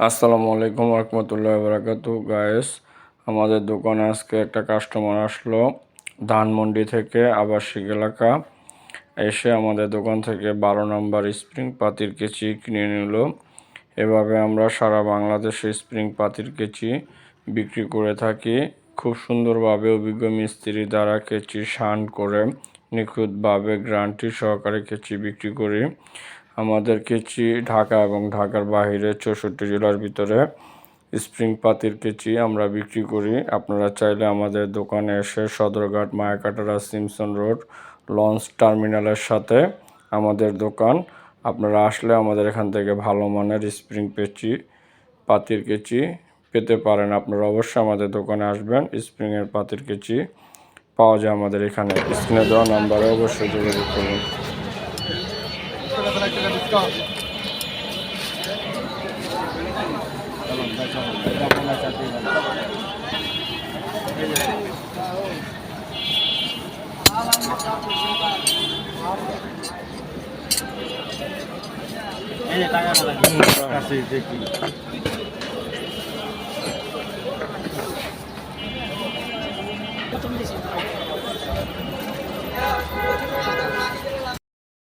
আসসালামু আলাইকুম রহমতুল্লাহ বারাকাতু গায়েস। আমাদের দোকানে আজকে একটা কাস্টমার আসলো ধানমন্ডি থেকে আবাসিক এলাকা এসে আমাদের দোকান থেকে 12 নম্বর স্প্রিং পাতির কেচি কিনে নিল। এভাবে আমরা সারা বাংলাদেশে স্প্রিং পাতির কেচি বিক্রি করে থাকি। খুব সুন্দরভাবে অভিজ্ঞ মিস্ত্রি দ্বারা কেচি শান করে নিখুঁতভাবে গ্যারান্টি সহকারে কেচি বিক্রি করি। আমাদের কেচি ঢাকা এবং ঢাকার বাইরে 64 জেলার ভিতরে স্প্রিং পাতির কেচি আমরা বিক্রি করি। আপনারা চাইলে আমাদের দোকানে এসে সদরঘাট মায়াকাটারা সিমসন রোড লঞ্চ টার্মিনালের সাথে আমাদের দোকান। আপনারা আসলে আমাদের এখান থেকে ভালো মানের স্প্রিং পাতির কেচি পেতে পারেন। আপনারা অবশ্যই আমাদের দোকানে আসবেন। স্প্রিংয়ের পাতির কেচি পাওয়া যায় আমাদের এখানে। স্ক্রিনে দেওয়া নাম্বারে অবশ্যই যোগাযোগ করুন। টাকা